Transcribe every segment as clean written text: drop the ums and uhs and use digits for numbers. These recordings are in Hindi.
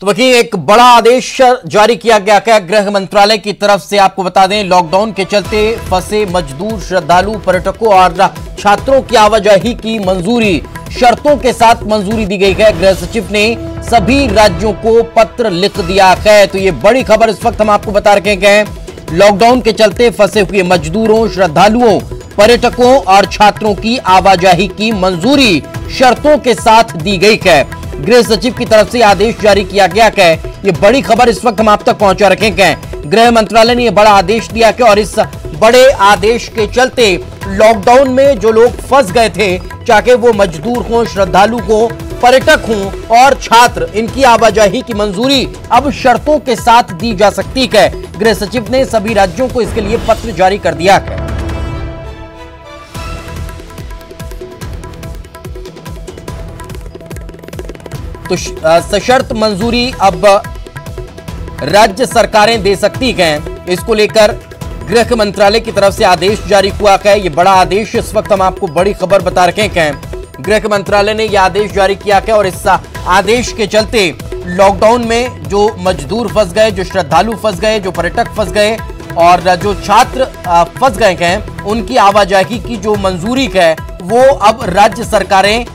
तो वहीं एक बड़ा आदेश जारी किया गया है गृह मंत्रालय की तरफ से। आपको बता दें, लॉकडाउन के चलते फंसे मजदूर, श्रद्धालु, पर्यटकों और छात्रों की आवाजाही की मंजूरी शर्तों के साथ मंजूरी दी गई है। गृह सचिव ने सभी राज्यों को पत्र लिख दिया है। तो ये बड़ी खबर इस वक्त हम आपको बता रहे हैं। लॉकडाउन के चलते फंसे हुए मजदूरों, श्रद्धालुओं, पर्यटकों और छात्रों की आवाजाही की मंजूरी शर्तों के साथ दी गई है। गृह सचिव की तरफ से आदेश जारी किया गया है। ये बड़ी खबर इस वक्त हम आप तक पहुंचा रखे हैं। गृह मंत्रालय ने यह बड़ा आदेश दिया है और इस बड़े आदेश के चलते लॉकडाउन में जो लोग फंस गए थे, चाहे वो मजदूर हों, श्रद्धालु हों, पर्यटक हों और छात्र, इनकी आवाजाही की मंजूरी अब शर्तों के साथ दी जा सकती है। गृह सचिव ने सभी राज्यों को इसके लिए पत्र जारी कर दिया है। तो सशर्त मंजूरी अब राज्य सरकारें दे सकती हैं। इसको लेकर गृह मंत्रालय की तरफ से आदेश जारी हुआ है। ये बड़ा आदेश इस वक्त हम आपको बड़ी खबर बता रहे हैं। गृह मंत्रालय ने यह आदेश जारी किया है और इस आदेश के चलते लॉकडाउन में जो मजदूर फंस गए, जो श्रद्धालु फंस गए, जो पर्यटक फंस गए और जो छात्र फंस गए हैं, उनकी आवाजाही की जो मंजूरी है वो अब राज्य सरकारें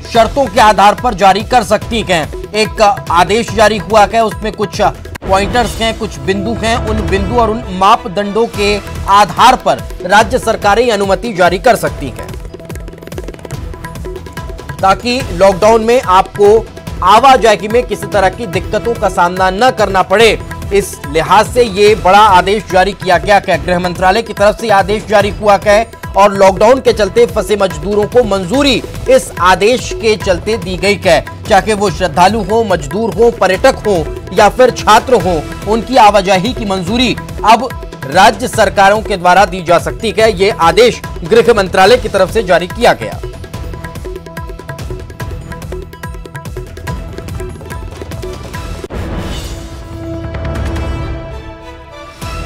शर्तों के आधार पर जारी कर सकती हैं। एक आदेश जारी हुआ है, उसमें कुछ पॉइंटर्स हैं, कुछ बिंदु हैं। उन बिंदु और उन मापदंडों के आधार पर राज्य सरकारें अनुमति जारी कर सकती हैं, ताकि लॉकडाउन में आपको आवाजाही में किसी तरह की दिक्कतों का सामना न करना पड़े। इस लिहाज से ये बड़ा आदेश जारी किया गया है। गृह मंत्रालय की तरफ से आदेश जारी हुआ है और लॉकडाउन के चलते फंसे मजदूरों को मंजूरी इस आदेश के चलते दी गई है। चाहे वो श्रद्धालु हो, मजदूर हो, पर्यटक हो या फिर छात्र हो, उनकी आवाजाही की मंजूरी अब राज्य सरकारों के द्वारा दी जा सकती है। ये आदेश गृह मंत्रालय की तरफ से जारी किया गया।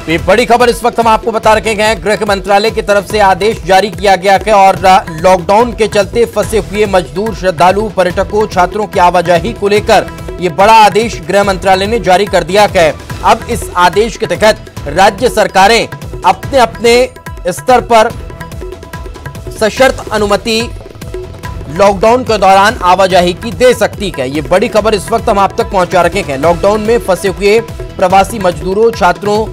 ये बड़ी खबर इस वक्त हम आपको बता रहे हैं। गृह मंत्रालय की तरफ से आदेश जारी किया गया है और लॉकडाउन के चलते फंसे हुए मजदूर, श्रद्धालु, पर्यटकों, छात्रों की आवाजाही को लेकर ये बड़ा आदेश गृह मंत्रालय ने जारी कर दिया है। अब इस आदेश के तहत राज्य सरकारें अपने अपने स्तर पर सशर्त अनुमति लॉकडाउन के दौरान आवाजाही की दे सकती है। ये बड़ी खबर इस वक्त हम आप तक पहुंचा रखे हैं। लॉकडाउन में फंसे हुए प्रवासी मजदूरों, छात्रों,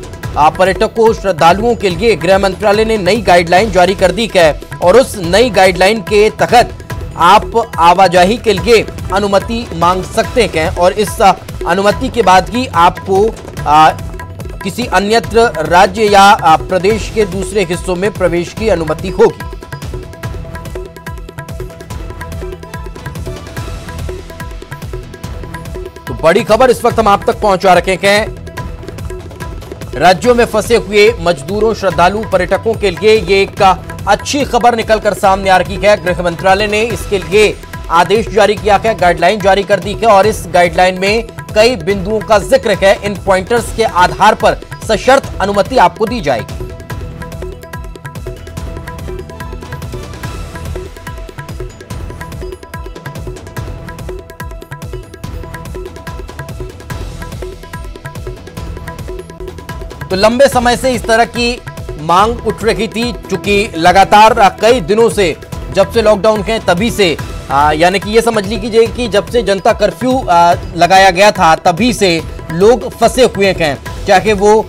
पर्यटकों, श्रद्धालुओं के लिए गृह मंत्रालय ने नई गाइडलाइन जारी कर दी है और उस नई गाइडलाइन के तहत आप आवाजाही के लिए अनुमति मांग सकते हैं और इस अनुमति के बाद ही आपको किसी अन्यत्र राज्य या प्रदेश के दूसरे हिस्सों में प्रवेश की अनुमति होगी। तो बड़ी खबर इस वक्त हम आप तक पहुंचा रखे हैं। राज्यों में फंसे हुए मजदूरों, श्रद्धालु, पर्यटकों के लिए ये एक अच्छी खबर निकलकर सामने आ रही है। गृह मंत्रालय ने इसके लिए आदेश जारी किया है, गाइडलाइन जारी कर दी है और इस गाइडलाइन में कई बिंदुओं का जिक्र है। इन पॉइंटर्स के आधार पर सशर्त अनुमति आपको दी जाएगी। तो लंबे समय से इस तरह की मांग उठ रही थी, चूंकि लगातार कई दिनों से, जब से लॉकडाउन है तभी से, यानी कि ये समझ लीजिए कि जब से जनता कर्फ्यू लगाया गया था तभी से लोग फंसे हुए हैं। चाहे वो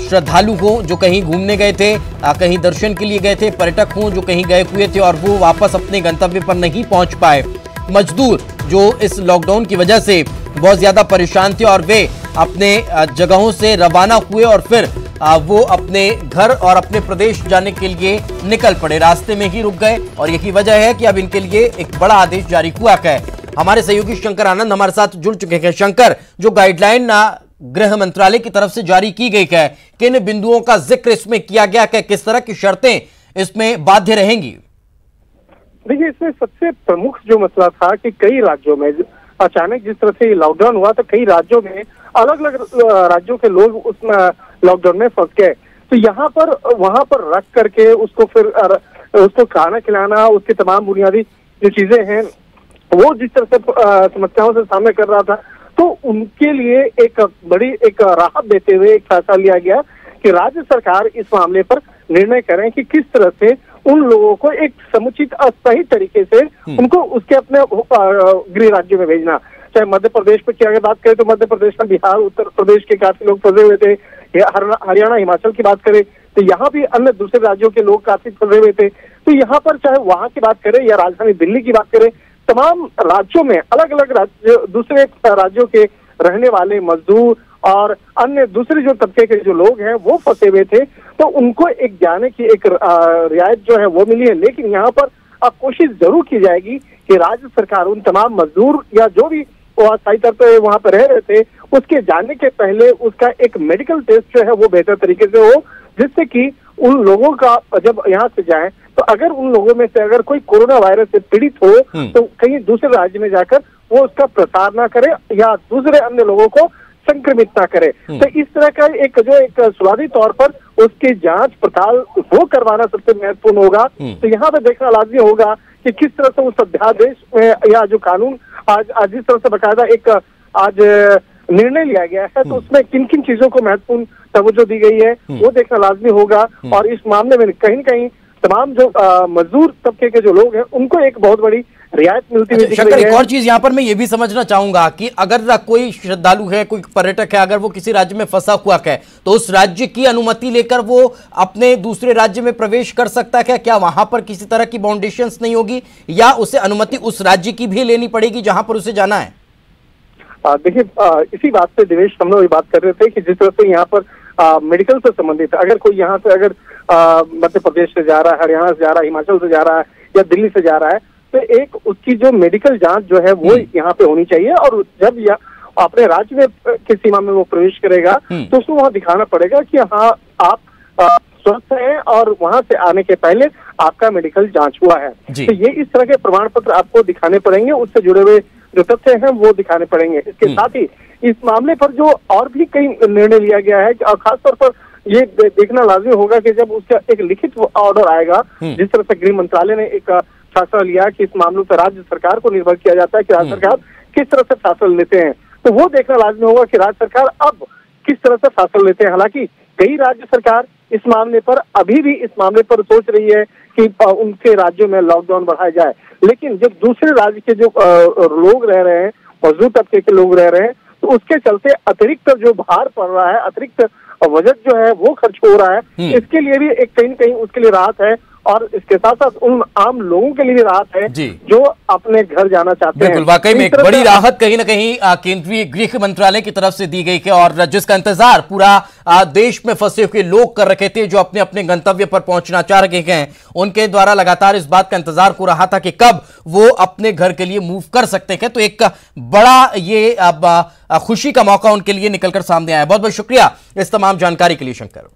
श्रद्धालु हों जो कहीं घूमने गए थे, कहीं दर्शन के लिए गए थे, पर्यटक हों जो कहीं गए हुए थे और वो वापस अपने गंतव्य पर नहीं पहुंच पाए, मजदूर जो इस लॉकडाउन की वजह से बहुत ज्यादा परेशान थे और वे अपने जगहों से रवाना हुए और फिर वो अपने घर और अपने प्रदेश जाने के लिए निकल पड़े, रास्ते में ही रुक गए और यही वजह है कि अब इनके लिए एक बड़ा आदेश जारी हुआ है। हमारे सहयोगी शंकर आनंद हमारे साथ जुड़ चुके हैं। शंकर, जो गाइडलाइन गृह मंत्रालय की तरफ से जारी की गई है, किन बिंदुओं का जिक्र इसमें किया गया है, किस तरह की शर्तें इसमें बाध्य रहेंगी? देखिए, इसमें सबसे प्रमुख जो मसला था कि कई राज्यों में अचानक जिस तरह से लॉकडाउन हुआ तो कई राज्यों में अलग अलग राज्यों के लोग उस लॉकडाउन में फंस गए। तो यहाँ पर वहां पर रख करके उसको फिर उसको खाना खिलाना, उसकी तमाम बुनियादी जो चीजें हैं वो जिस तरह से समस्याओं से सामना कर रहा था, तो उनके लिए एक बड़ी एक राहत देते हुए एक फैसला लिया गया कि राज्य सरकार इस मामले पर निर्णय करें कि किस तरह से उन लोगों को एक समुचित और सही तरीके से उनको उसके अपने गृह राज्यों में भेजना। चाहे मध्य प्रदेश पे की अगर बात करें तो मध्य प्रदेश में बिहार, उत्तर प्रदेश के काफी लोग फंसे हुए थे, हरियाणा, हिमाचल की बात करें तो यहाँ भी अन्य दूसरे राज्यों के लोग काफी फंसे हुए थे। तो यहाँ पर चाहे वहां की बात करें या राजधानी दिल्ली की बात करें, तमाम राज्यों में अलग अलग राज्य, दूसरे राज्यों के रहने वाले मजदूर और अन्य दूसरे जो तबके के जो लोग हैं वो फंसे हुए थे, तो उनको एक जाने की एक रियायत जो है वो मिली है। लेकिन यहाँ पर अब कोशिश जरूर की जाएगी कि राज्य सरकार उन तमाम मजदूर या जो भी अस्थायी तौर पर वहां पर रह रहे थे उसके जाने के पहले उसका एक मेडिकल टेस्ट जो है वो बेहतर तरीके से हो, जिससे कि उन लोगों का जब यहाँ से जाए तो अगर उन लोगों में से अगर कोई कोरोना वायरस से पीड़ित हो तो कहीं दूसरे राज्य में जाकर वो उसका प्रसार ना करे या दूसरे अन्य लोगों को संक्रमित ना करे। तो इस तरह का एक शुरुआती तौर पर उसकी जांच पड़ताल वो करवाना सबसे महत्वपूर्ण होगा। तो यहाँ पे देखना लाजमी होगा कि किस तरह से उस अध्यादेश में या जो कानून आज जिस तरह से बकायदा एक आज निर्णय लिया गया है तो उसमें किन किन चीजों को महत्वपूर्ण तवज्जो दी गई है वो देखना लाजमी होगा। और इस मामले में कहीं न कहीं तमाम जो मजदूर तबके के जो लोग हैं उनको एक बहुत बड़ी रियायत मिलती हुई दिख रही है। एक और चीज यहाँ पर मैं ये भी समझना चाहूंगा कि अगर कोई श्रद्धालु है, कोई पर्यटक है, अगर वो किसी राज्य में फंसा हुआ है तो उस राज्य की अनुमति लेकर वो अपने दूसरे राज्य में प्रवेश कर सकता है क्या? वहां पर किसी तरह की बाउंडेशंस नहीं होगी या उसे अनुमति उस राज्य की भी लेनी पड़ेगी जहां पर उसे जाना है? देखिए, इसी बात से दिवेश हम लोग बात कर रहे थे कि जिस तरह से यहाँ पर मेडिकल से संबंधित अगर कोई यहाँ से अगर मध्य प्रदेश से जा रहा है, हरियाणा से जा रहा है, हिमाचल से जा रहा है या दिल्ली से जा रहा है तो एक उसकी जो मेडिकल जांच जो है वो यहाँ पे होनी चाहिए। और जब यह अपने राज्य में की सीमा में वो प्रवेश करेगा तो उसको वहाँ दिखाना पड़ेगा कि हाँ आप स्वस्थ हैं और वहां से आने के पहले आपका मेडिकल जांच हुआ है। तो ये इस तरह के प्रमाण पत्र आपको दिखाने पड़ेंगे, उससे जुड़े हुए जो तथ्य हैं वो दिखाने पड़ेंगे। इसके साथ ही इस मामले पर जो और भी कई निर्णय लिया गया है और खासतौर पर ये देखना लाजमी होगा कि जब उसका एक लिखित ऑर्डर आएगा, जिस तरह से गृह मंत्रालय ने एक फैसला लिया कि इस मामलों पर राज्य सरकार को निर्भर किया जाता है कि राज्य सरकार किस तरह से फैसला लेते हैं, तो वो देखना लाजमी होगा कि राज्य सरकार अब किस तरह से फैसला लेते हैं। हालांकि कई राज्य सरकार इस मामले पर अभी भी इस मामले पर सोच रही है कि उनके राज्यों में लॉकडाउन बढ़ाया जाए, लेकिन जब दूसरे राज्य के जो लोग रह रहे हैं, मजदूर तबके के लोग रह रहे हैं, तो उसके चलते अतिरिक्त जो भार पड़ रहा है, अतिरिक्त बजट जो है वो खर्च हो रहा है, इसके लिए भी एक कहीं न कहीं उसके लिए राहत है। और इसके साथ साथ उन आम लोगों के लिए भी राहत है जो अपने घर जाना चाहते हैं। बिल्कुल, वाकई में एक बड़ी राहत कहीं ना कहीं केंद्रीय गृह मंत्रालय की तरफ से दी गई है और जिसका इंतजार पूरा देश में फंसे हुए लोग कर रखे थे जो अपने अपने गंतव्य पर पहुंचना चाह रहे हैं। उनके द्वारा लगातार इस बात का इंतजार हो रहा था कि कब वो अपने घर के लिए मूव कर सकते हैं। तो एक बड़ा ये अब खुशी का मौका उनके लिए निकलकर सामने आया। बहुत बहुत शुक्रिया इस तमाम जानकारी के लिए शंकर।